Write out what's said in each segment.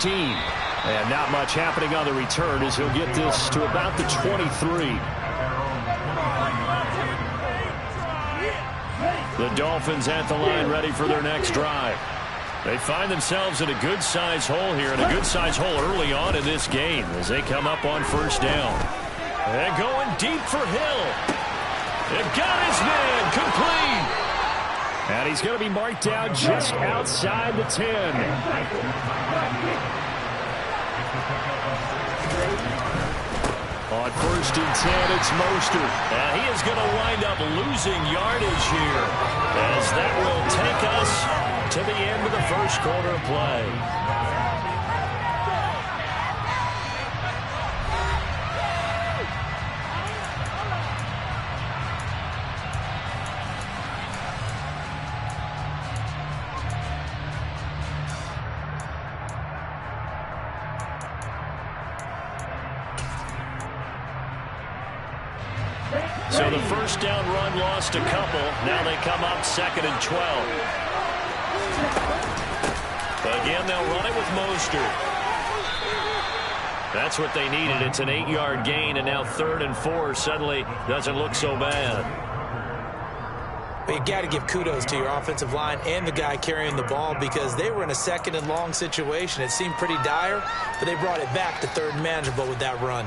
16. And not much happening on the return as he'll get this to about the 23. The Dolphins at the line ready for their next drive. They find themselves in a good-sized hole here, and a good-sized hole early on in this game as they come up on first down. And going deep for Hill. They've got his man complete. And he's going to be marked down just outside the 10. On first and 10, it's Mostert. And he is going to wind up losing yardage here as that will take us to the end of the first quarter of play. So the first down run lost a couple. Now they come up 2nd and 12. Again, they'll run it with Mostert. That's what they needed. It's an 8-yard gain, and now 3rd and 4 suddenly doesn't look so bad. But you got to give kudos to your offensive line and the guy carrying the ball because they were in a 2nd and long situation. It seemed pretty dire, but they brought it back to 3rd and manageable with that run.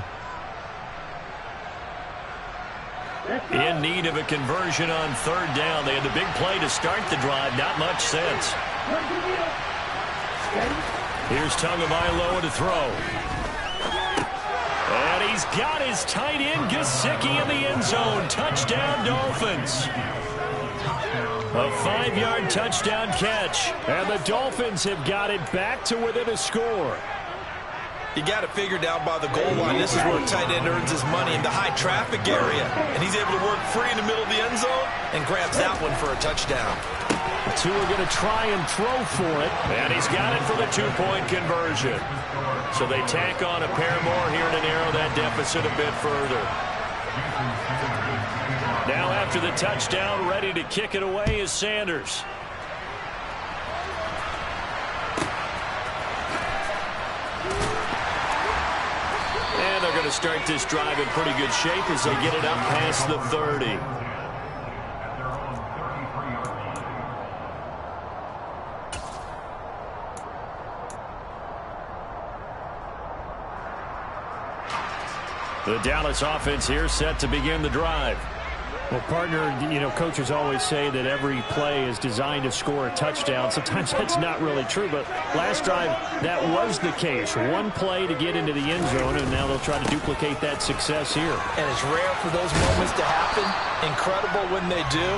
In need of a conversion on 3rd down. They had the big play to start the drive. Not much sense. Here's Tagovailoa to throw. And he's got his tight end, Gesicki, in the end zone. Touchdown, Dolphins. A 5-yard touchdown catch. And the Dolphins have got it back to within a score. You got to figure down by the goal line. This is where a tight end earns his money in the high traffic area. And he's able to work free in the middle of the end zone and grabs that one for a touchdown. Two are going to try and throw for it. And he's got it for the 2-point conversion. So they tack on a pair more here to narrow that deficit a bit further. Now after the touchdown, ready to kick it away is Sanders. And they're going to start this drive in pretty good shape as they get it up past the 30. The Dallas offense here set to begin the drive. Well, partner, coaches always say that every play is designed to score a touchdown. Sometimes that's not really true, but last drive, that was the case. One play to get into the end zone, and now they'll try to duplicate that success here. And it's rare for those moments to happen. Incredible when they do.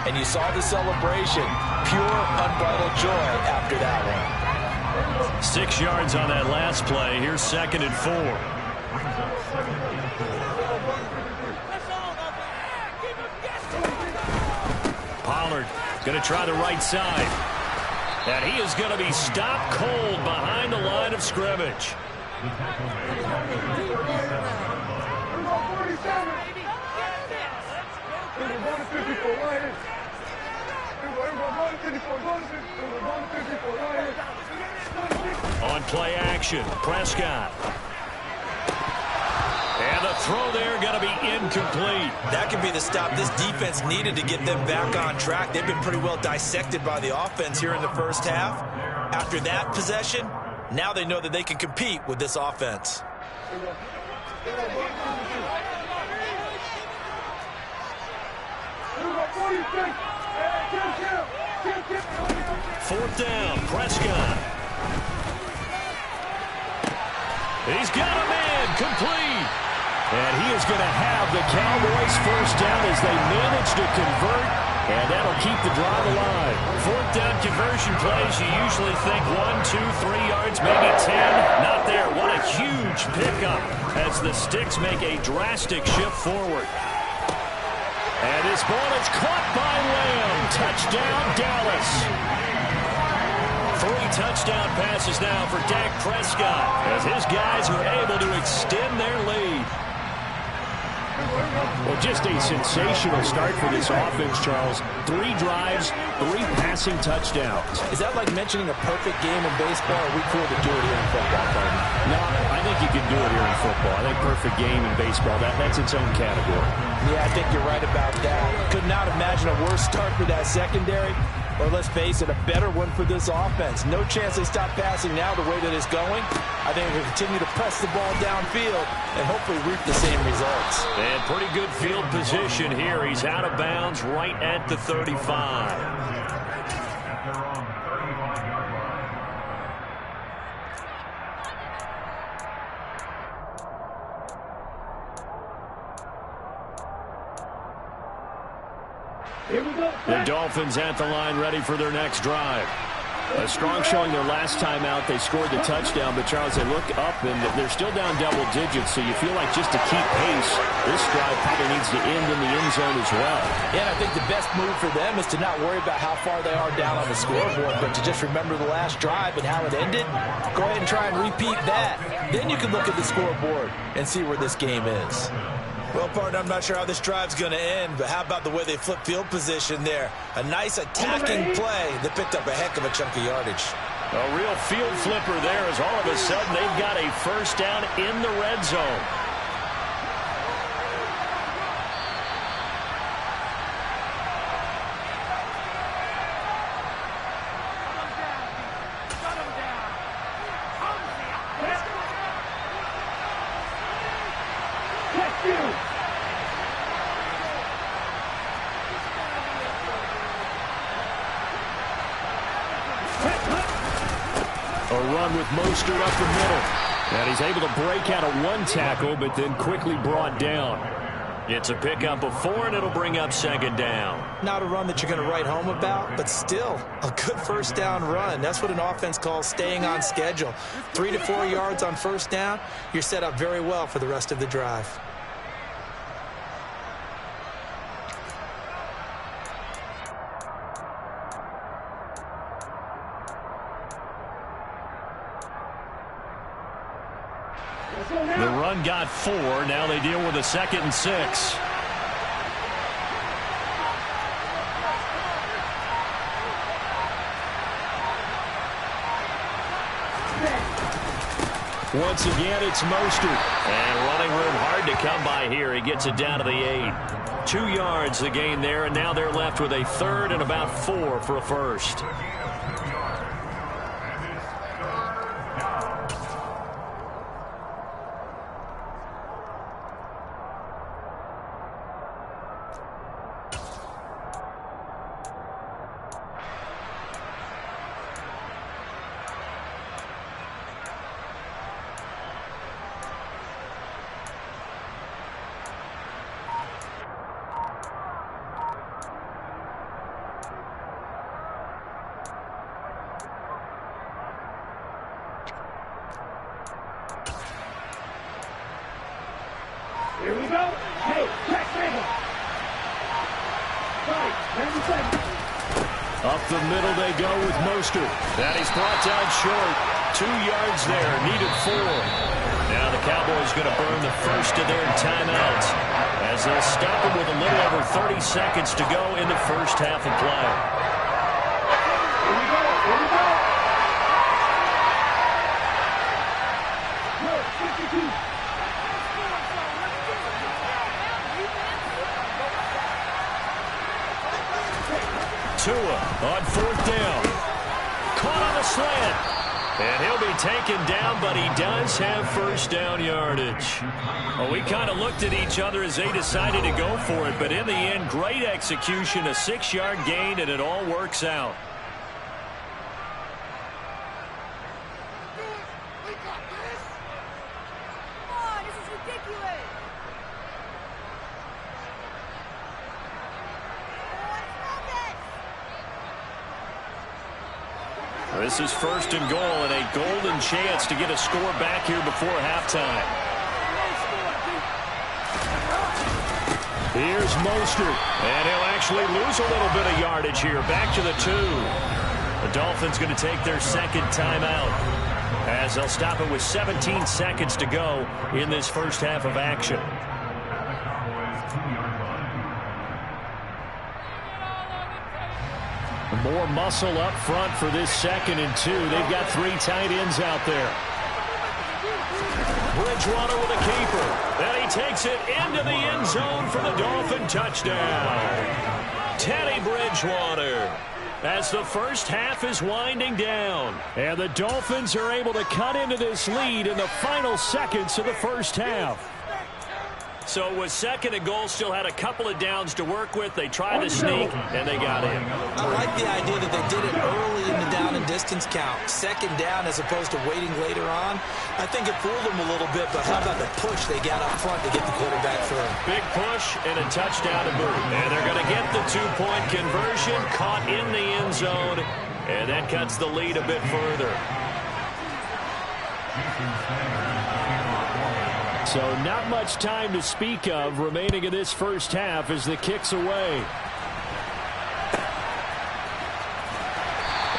And you saw the celebration. Pure, unbridled joy after that one. 6 yards on that last play. Here's 2nd and 4. Pollard going to try the right side. And he is going to be stopped cold behind the line of scrimmage. On play action, Prescott. And the throw there going to be incomplete. That could be the stop this defense needed to get them back on track. They've been pretty well dissected by the offense here in the first half. After that possession, now they know that they can compete with this offense. Fourth down, Prescott. He's got a man, complete. And he is going to have the Cowboys first down as they manage to convert, and that'll keep the drive alive. Fourth down conversion plays, you usually think 1, 2, 3 yards, maybe 10. Not there. What a huge pickup as the Sticks make a drastic shift forward. And this ball is caught by Lamb. Touchdown, Dallas. 3 touchdown passes now for Dak Prescott as his guys are able to extend their lead. Well, just a sensational start for this offense, Charles. 3 drives, 3 passing touchdowns. Is that like mentioning a perfect game in baseball, or are we cool to do it here in football, partner? No, I think you can do it here in football. I think perfect game in baseball, that's its own category. Yeah, I think you're right about that. Could not imagine a worse start for that secondary, or let's face it, a better one for this offense. No chance they stop passing now the way that it's going. I think we'll continue to press the ball downfield and hopefully reap the same results. And pretty good field position here. He's out of bounds right at the 35. The Dolphins at the line ready for their next drive. A strong showing their last time out. They scored the touchdown, but Charles, they look up and they're still down double digits, so you feel like just to keep pace, this drive probably needs to end in the end zone as well. Yeah, and I think the best move for them is to not worry about how far they are down on the scoreboard, but to just remember the last drive and how it ended. Go ahead and try and repeat that. Then you can look at the scoreboard and see where this game is. Well, partner, I'm not sure how this drive's going to end, but how about the way they flip field position there? A nice attacking play that picked up a heck of a chunk of yardage. A real field flipper there as all of a sudden they've got a first down in the red zone. With Mostert up the middle. And he's able to break out of 1 tackle, but then quickly brought down. It's a pickup of 4, and it'll bring up 2nd down. Not a run that you're going to write home about, but still a good first down run. That's what an offense calls staying on schedule. 3 to 4 yards on first down, you're set up very well for the rest of the drive. The run got 4. Now they deal with a 2nd and 6. Once again, it's Mostert. And running room hard to come by here. He gets it down to the 8. 2 yards the gain there, and now they're left with a 3rd and about 4 for a first. Here we go. Hey, check, Up the middle they go with Mostert. That he's brought down short. 2 yards there, needed 4. Now the Cowboys going to burn the first of their timeouts as they'll stop him with a little over 30 seconds to go in the first half of play. Here we go. Here we go. Go, 52. Tua on 4th down. Caught on the slant. And he'll be taken down, but he does have first down yardage. Well, we kind of looked at each other as they decided to go for it, but in the end, great execution, a 6-yard gain, and it all works out. This is 1st and goal and a golden chance to get a score back here before halftime. Here's Mostert, and he'll actually lose a little bit of yardage here. Back to the 2. The Dolphins going to take their 2nd timeout as they'll stop it with 17 seconds to go in this first half of action. More muscle up front for this 2nd and 2. They've got 3 tight ends out there. Bridgewater with a keeper. And he takes it into the end zone for the Dolphin touchdown. Teddy Bridgewater. As the first half is winding down. And the Dolphins are able to cut into this lead in the final seconds of the first half. So it was 2nd and goal, still had a couple of downs to work with. They tried to sneak, and they got in. I like the idea that they did it early in the down and distance count. 2nd down as opposed to waiting later on. I think it fooled them a little bit, but how about the push they got up front to get the quarterback through? Big push and a touchdown to boot. And they're going to get the 2-point conversion, caught in the end zone, and that cuts the lead a bit further. So not much time to speak of remaining in this first half as the kick's away.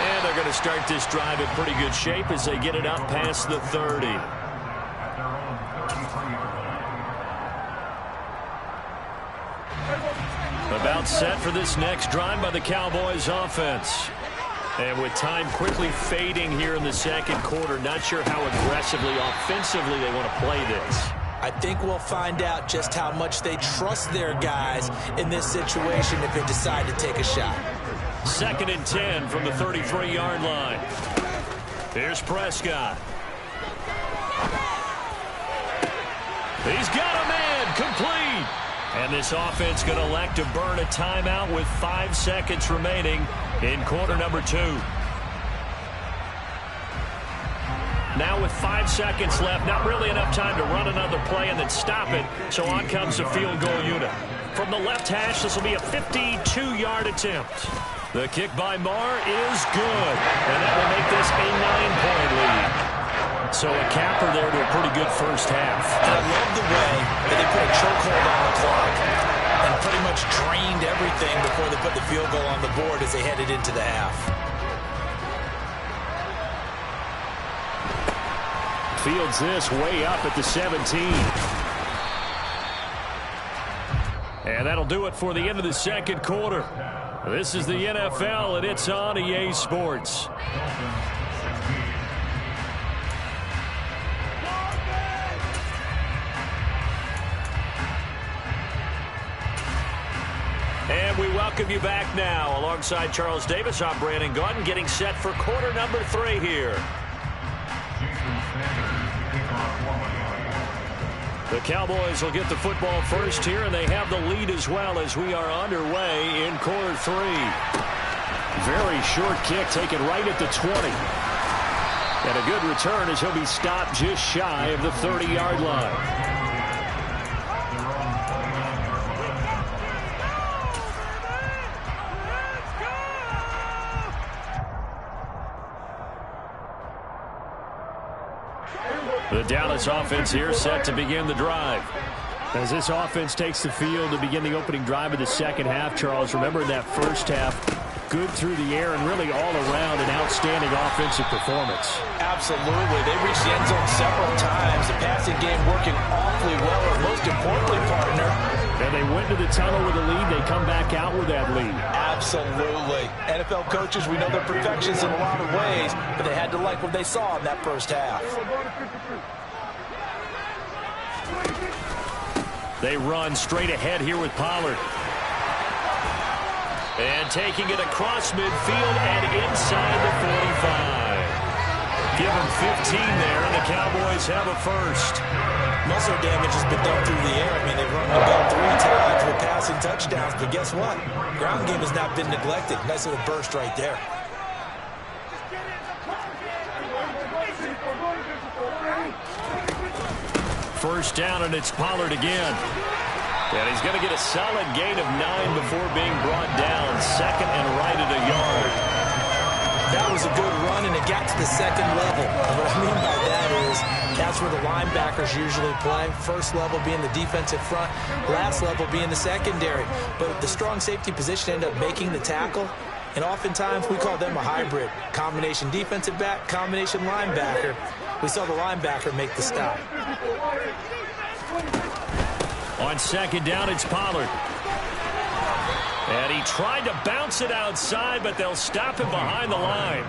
And they're going to start this drive in pretty good shape as they get it up past the 30. About set for this next drive by the Cowboys offense. And with time quickly fading here in the 2nd quarter, not sure how aggressively, offensively they want to play this. I think we'll find out just how much they trust their guys in this situation if they decide to take a shot. 2nd and 10 from the 33-yard line. Here's Prescott. He's got a man, complete. And this offense going to elect to burn a timeout with 5 seconds remaining in quarter number 2. Now with 5 seconds left, not really enough time to run another play and then stop it. So on comes the field goal unit. From the left hash, this will be a 52-yard attempt. The kick by Marr is good. And that will make this a 9-point lead. So a capper there to a pretty good first half. And I love the way that they put a chokehold on the clock and pretty much drained everything before they put the field goal on the board as they headed into the half. Fields this way up at the 17. And that'll do it for the end of the 2nd quarter. This is the NFL, and it's on EA Sports. And we welcome you back now. Alongside Charles Davis, I'm Brandon Gaudin, getting set for quarter number 3 here. The Cowboys will get the football first here, and they have the lead as well as we are underway in quarter 3. Very short kick taken right at the 20. And a good return as he'll be stopped just shy of the 30-yard line. The Dallas offense here set to begin the drive. As this offense takes the field to begin the opening drive of the 2nd half, Charles, remember in that first half, good through the air and really all around an outstanding offensive performance. Absolutely. They reached the end zone several times. The passing game working awfully well, and most importantly, partner. And they went to the tunnel with a lead. They come back out with that lead. Absolutely. NFL coaches, we know they're perfectionists in a lot of ways, but they had to like what they saw in that first half. They run straight ahead here with Pollard. And taking it across midfield and inside the 45. Give them 15 there, and the Cowboys have a first. Muscle damage has been done through the air. I mean, they've run the ball 3 times with passing touchdowns, but guess what? Ground game has not been neglected. Nice little burst right there. First down, and it's Pollard again. And he's going to get a solid gain of 9 before being brought down. 2nd and right at a yard. That was a good run, and it got to the 2nd level. And what I mean by that is that's where the linebackers usually play. First level being the defensive front, last level being the secondary. But the strong safety position ended up making the tackle. And oftentimes we call them a hybrid. Combination defensive back, combination linebacker. We saw the linebacker make the stop. On 2nd down, it's Pollard. And he tried to bounce it outside, but they'll stop him behind the line.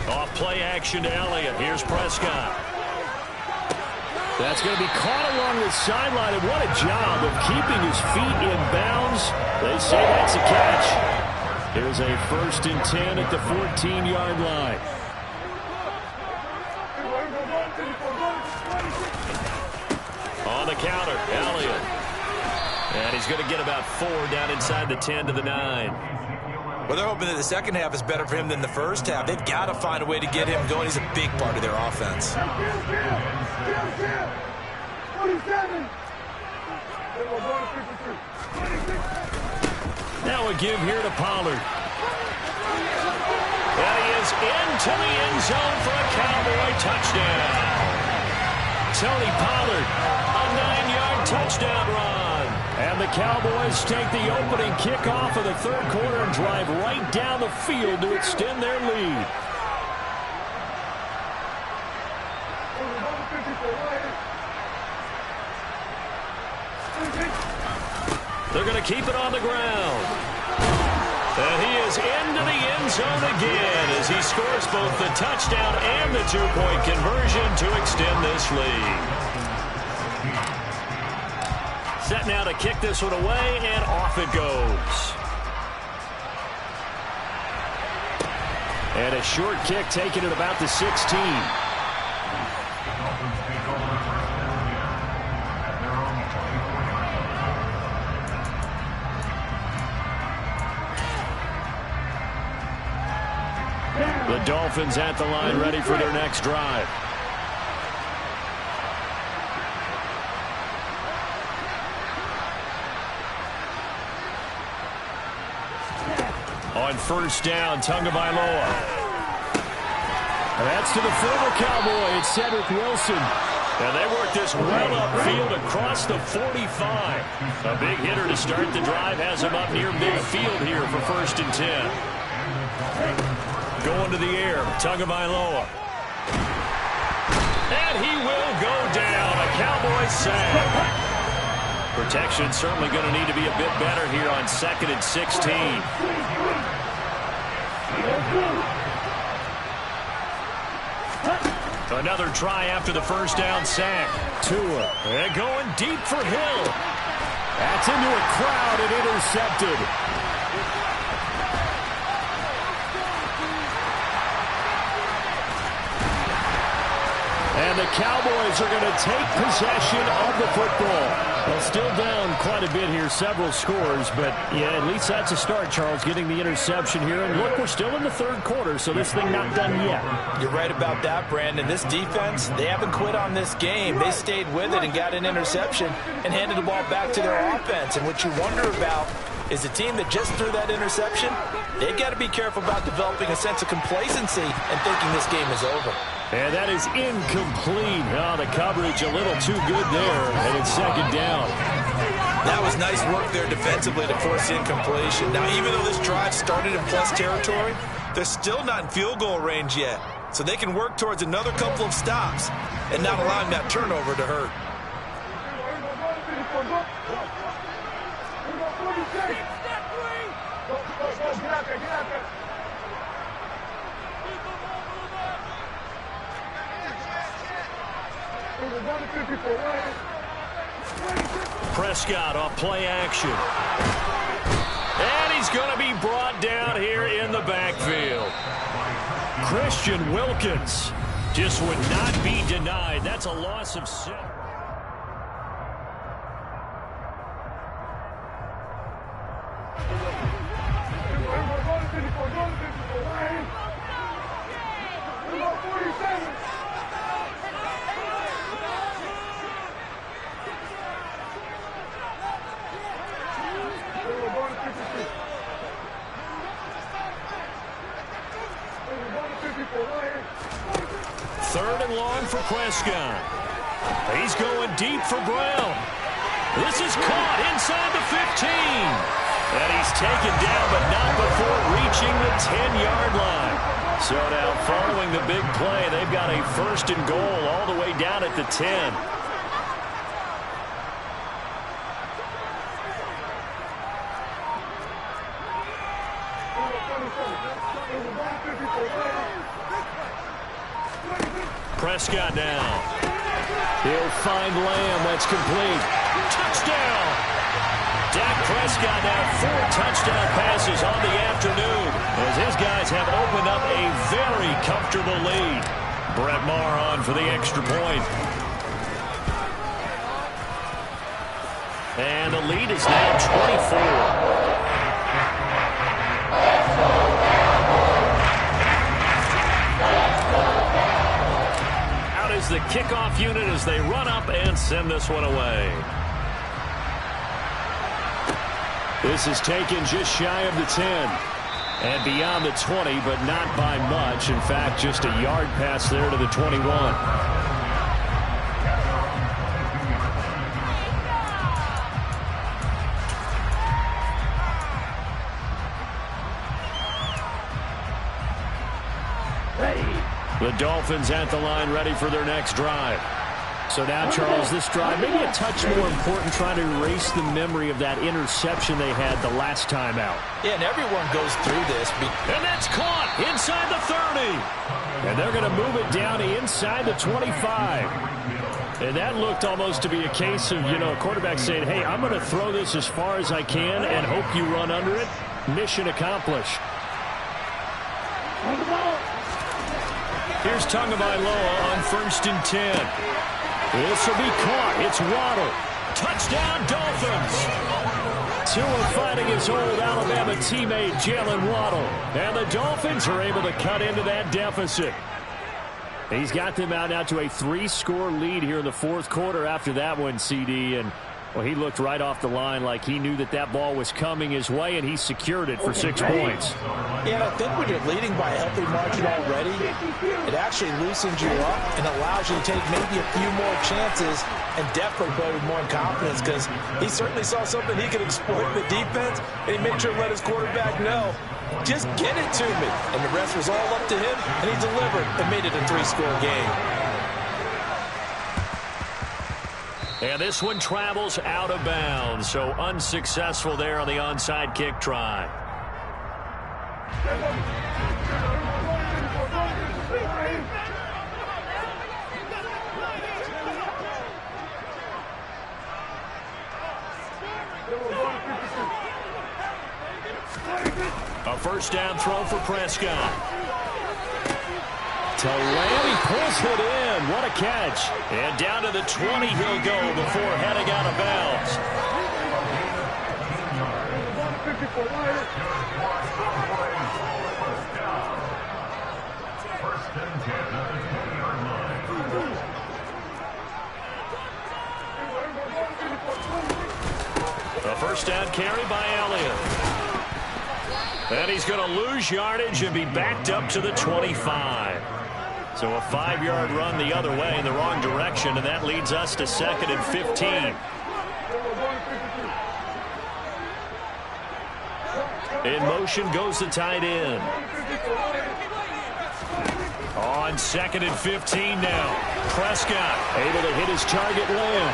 Off play action to Elliott. Here's Prescott. That's going to be caught along the sideline, and what a job of keeping his feet in bounds. They say that's a catch. Here's a 1st and 10 at the 14-yard line. On the counter, Elliott. And he's going to get about 4 down inside the 10 to the 9. Well, they're hoping that the second half is better for him than the first half. They've got to find a way to get him going. He's a big part of their offense. Now a give here to Pollard. And he is into the end zone for a Cowboy touchdown. Tony Pollard, a 9-yard touchdown run. And the Cowboys take the opening kickoff of the 3rd quarter and drive right down the field to extend their lead. They're going to keep it on the ground. And he is into the end zone again as he scores both the touchdown and the 2-point conversion to extend this lead. Set now to kick this one away, and off it goes. And a short kick taken at about the 16. The Dolphins at the line, ready for their next drive. On 1st down, Tagovailoa. That's to the former Cowboy. It's Cedric Wilson. And they work this well upfield across the 45. A big hitter to start the drive has him up near midfield here for 1st and 10. Going to the air, Tagovailoa. And he will go down. A Cowboy sack. Protection certainly going to need to be a bit better here on 2nd and 16. Another try after the 1st down sack. Tua. And going deep for Hill. That's into a crowd and intercepted. And the Cowboys are going to take possession of the football. Well, still down quite a bit here, several scores, but yeah, at least that's a start, Charles, getting the interception here. And look, we're still in the 3rd quarter, so this thing not done yet. You're right about that, Brandon. This defense, they haven't quit on this game. They stayed with it and got an interception and handed the ball back to their offense. And what you wonder about is the team that just threw that interception, they've got to be careful about developing a sense of complacency and thinking this game is over. And that is incomplete. Oh, the coverage a little too good there, and it's 2nd down. That was nice work there defensively to force incompletion. Now, even though this drive started in plus territory, they're still not in field goal range yet. So they can work towards another couple of stops and not allowing that turnover to hurt. Prescott off play action. And he's going to be brought down here in the backfield. Christian Wilkins just would not be denied. That's a loss of 6. Third and long for Prescott. He's going deep for Brown. This is caught inside the 15. And he's taken down, but not before reaching the 10-yard line. So now following the big play, they've got a 1st and goal all the way down at the 10. Prescott now. He'll find Lamb. That's complete. Touchdown! Dak Prescott now 4 touchdown passes on the afternoon as his guys have opened up a very comfortable lead. Brett Maher on for the extra point. And the lead is now 24. The kickoff unit as they run up and send this one away. This is taken just shy of the 10 and beyond the 20, but not by much. In fact, just a yard pass there to the 21. The Dolphins at the line ready for their next drive. So now, Charles, this drive maybe a touch more important, trying to erase the memory of that interception they had the last time out. Yeah, and everyone goes through this. And that's caught inside the 30. And they're going to move it down to inside the 25. And that looked almost to be a case of, a quarterback saying, hey, I'm going to throw this as far as I can and hope you run under it. Mission accomplished. Here's Tagovailoa on 1st and 10. This will be caught. It's Waddle. Touchdown, Dolphins. Tua fighting his old Alabama teammate, Jalen Waddle. And the Dolphins are able to cut into that deficit. He's got them out now to a 3-score lead here in the 4th quarter after that one, CD. And, well, he looked right off the line like he knew that ball was coming his way, and he secured it for 6 points. Yeah, and I think when you're leading by a healthy margin already, it actually loosens you up and allows you to take maybe a few more chances and definitely play with more confidence, because he certainly saw something he could exploit in the defense, and he made sure to let his quarterback know, just get it to me. And the rest was all up to him, and he delivered and made it a 3-score game. And this one travels out of bounds, so unsuccessful there on the onside kick try. A 1st down throw for Prescott. To Lamb, he pulls it in. What a catch. And down to the 20 he'll go before heading out of bounds. A 1st down carry by Elliott. And he's going to lose yardage and be backed up to the 25. So a 5-yard run the other way in the wrong direction, and that leads us to 2nd and 15. In motion goes the tight end. On 2nd and 15 now. Prescott able to hit his target, Lamb.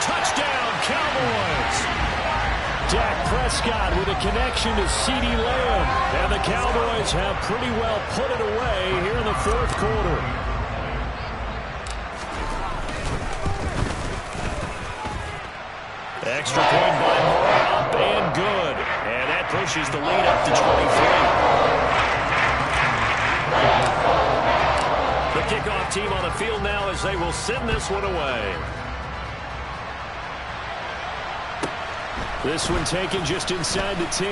Touchdown, Cowboys! Dak Prescott with a connection to CeeDee Lamb. And the Cowboys have pretty well put it away here in the 4th quarter. Extra point by Moore, up and good. And that pushes the lead up to 23. The kickoff team on the field now as they will send this one away. This one taken just inside the 10.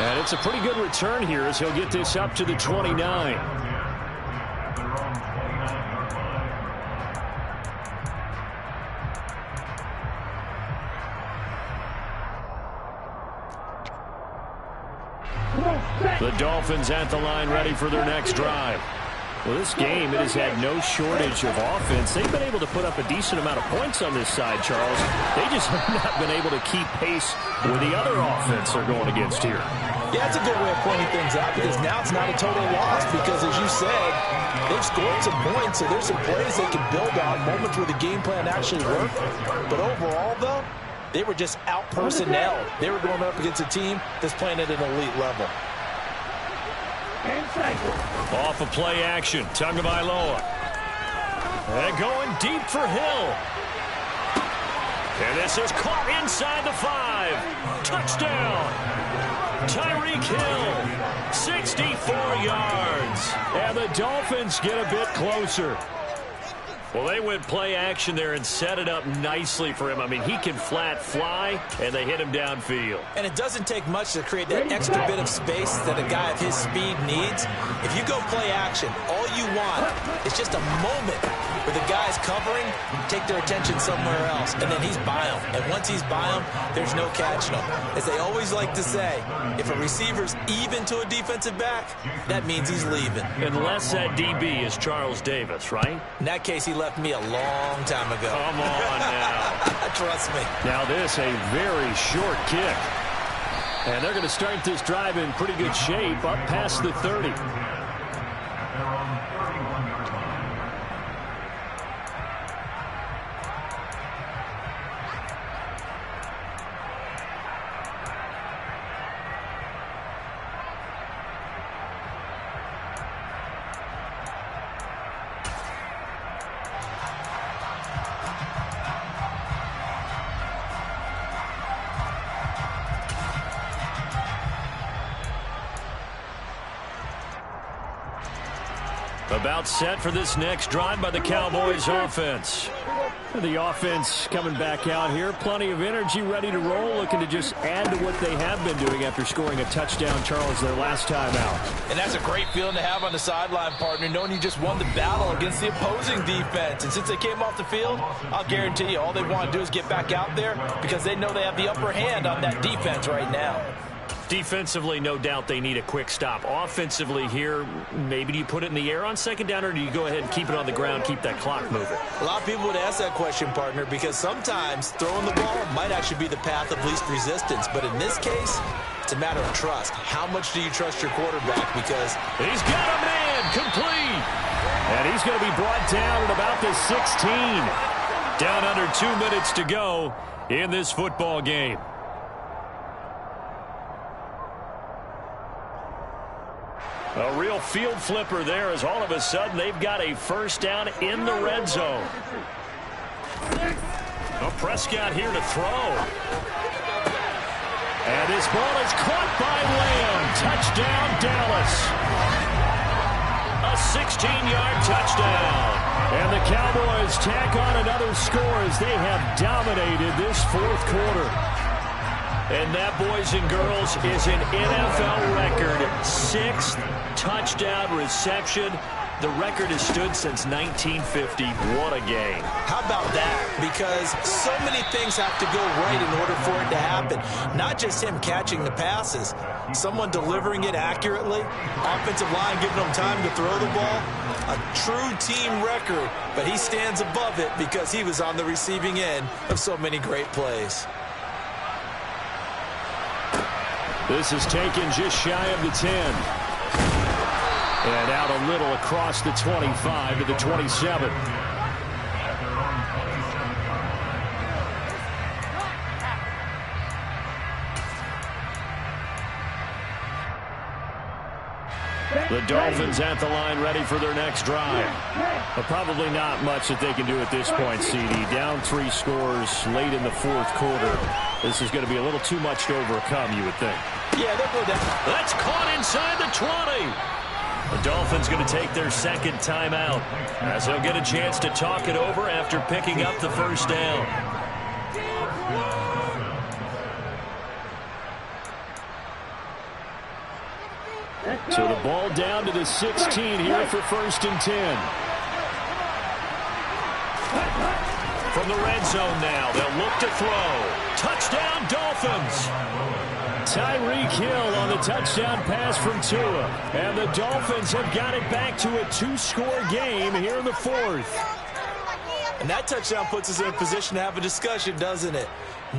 And it's a pretty good return here as he'll get this up to the 29. The Dolphins at the line ready for their next drive. Well, this game, it has had no shortage of offense. They've been able to put up a decent amount of points on this side, Charles. They just have not been able to keep pace with the other offense they're going against here. Yeah, that's a good way of pointing things out because now it's not a total loss because, as you said, they've scored some points, so there's some plays they can build on, moments where the game plan actually worked. But overall, though, they were just out-personnel. They were going up against a team that's playing at an elite level. Off of play action, Tagovailoa. And going deep for Hill. And this is caught inside the 5. Touchdown. Tyreek Hill, 64 yards. And the Dolphins get a bit closer. Well, they went play action there and set it up nicely for him. I mean, he can flat fly, and they hit him downfield. And it doesn't take much to create that extra bit of space that a guy of his speed needs. If you go play action, all you want is just a moment where the guy's covering, take their attention somewhere else, and then he's by him. And once he's by him, there's no catching him. As they always like to say, if a receiver's even to a defensive back, that means he's leaving. Unless that DB is Charles Davis, right? In that case, he left me a long time ago. Come on now. Trust me. Now this, a very short kick. And they're going to start this drive in pretty good shape up past the 30. About set for this next drive by the Cowboys offense. The offense coming back out here. Plenty of energy, ready to roll, looking to just add to what they have been doing after scoring a touchdown, Charles, their last time out. And that's a great feeling to have on the sideline, partner, knowing you just won the battle against the opposing defense. And since they came off the field, I'll guarantee you all they want to do is get back out there because they know they have the upper hand on that defense right now. Defensively, no doubt they need a quick stop. Offensively here, maybe do you put it in the air on second down, or do you go ahead and keep it on the ground, keep that clock moving? A lot of people would ask that question, partner, because sometimes throwing the ball might actually be the path of least resistance. But in this case, it's a matter of trust. How much do you trust your quarterback? Because he's got a man complete. And he's going to be brought down at about the 16. Down under 2 minutes to go in this football game. A real field flipper there as all of a sudden they've got a first down in the red zone. Well, Prescott here to throw. And this ball is caught by Lamb. Touchdown, Dallas. A 16-yard touchdown. And the Cowboys tack on another score as they have dominated this fourth quarter. And that, boys and girls, is an NFL record. 6th touchdown reception. The record has stood since 1950. What a game. How about that? Because so many things have to go right in order for it to happen. Not just him catching the passes. Someone delivering it accurately. Offensive line giving him time to throw the ball. A true team record. But he stands above it because he was on the receiving end of so many great plays. This is taken just shy of the 10. And out a little across the 25 to the 27. The Dolphins at the line ready for their next drive. But probably not much that they can do at this point, CD. Down 3 scores late in the fourth quarter. This is going to be a little too much to overcome, you would think. Yeah, they'll go down. That's caught inside the 20. The Dolphins going to take their second timeout as they'll get a chance to talk it over after picking up the first down. So the ball down to the 16 here for 1st and 10. From the red zone now, they'll look to throw. Touchdown, Dolphins. Tyreek Hill on the touchdown pass from Tua. And the Dolphins have got it back to a 2-score game here in the fourth. And that touchdown puts us in a position to have a discussion, doesn't it?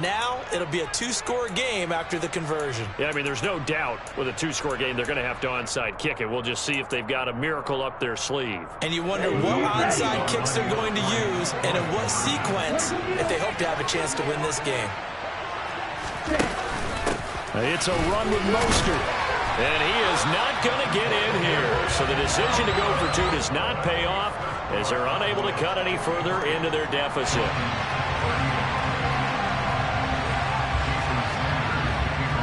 Now it'll be a 2-score game after the conversion. Yeah, I mean, there's no doubt with a 2-score game, they're going to have to onside kick it. We'll just see if they've got a miracle up their sleeve. And you wonder what onside kicks they're going to use and in what sequence if they hope to have a chance to win this game. It's a run with Mostert. And he is not going to get in here. So the decision to go for 2 does not pay off as they're unable to cut any further into their deficit.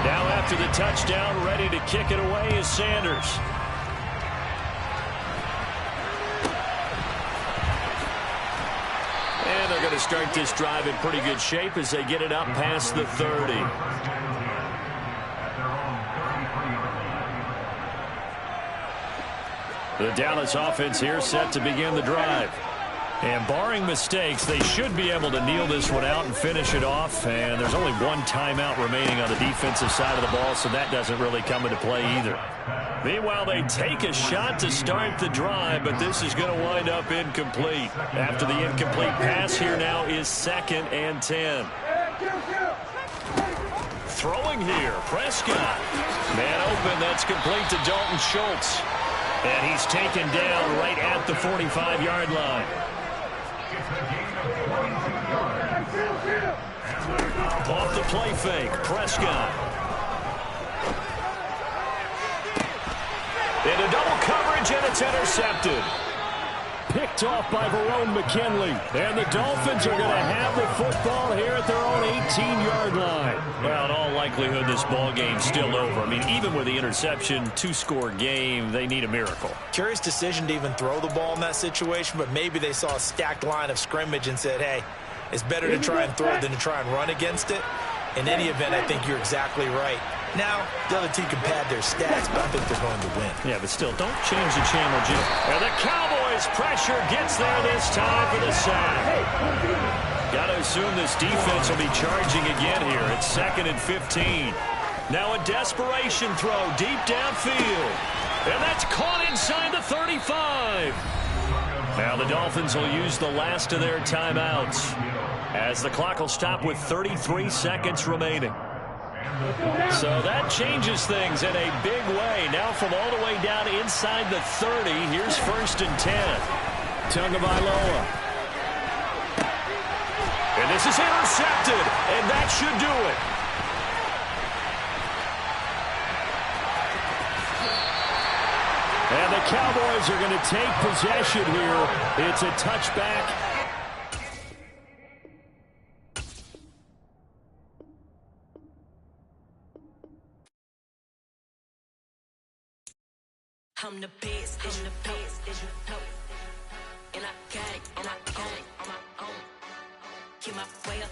Now after the touchdown, ready to kick it away is Sanders. And they're going to start this drive in pretty good shape as they get it up past the 30. The Dallas offense here set to begin the drive. And barring mistakes, they should be able to kneel this one out and finish it off. And there's only one timeout remaining on the defensive side of the ball, so that doesn't really come into play either. Meanwhile, they take a shot to start the drive, but this is going to wind up incomplete. After the incomplete pass, here now is 2nd and 10. Throwing here, Prescott. Man open, that's complete to Dalton Schultz. And he's taken down right at the 45-yard line. Off the play fake, Prescott. Into double coverage, and it's intercepted. Picked off by Verone McKinley. And the Dolphins are going to have the football here at their own 18-yard line. Well, in all likelihood, this ball game's still over. I mean, even with the interception, 2-score game, they need a miracle. Curious decision to even throw the ball in that situation, but maybe they saw a stacked line of scrimmage and said, hey, it's better to try and throw it than to try and run against it. In any event, I think you're exactly right. Now, the other team can pad their stats, but I think they're going to win. Yeah, but still, don't change the channel, Jim. And the Cowboys' pressure gets there this time for the sack. Got to assume this defense will be charging again here. It's 2nd and 15. Now a desperation throw deep downfield. And that's caught inside the 35. Now the Dolphins will use the last of their timeouts as the clock will stop with 33 seconds remaining. So that changes things in a big way. Now from all the way down inside the 30, here's 1st and 10. Tagovailoa. And this is intercepted, and that should do it. And the Cowboys are going to take possession here. It's a touchback. I'm the best, and I got it, on my own. Keep my way up,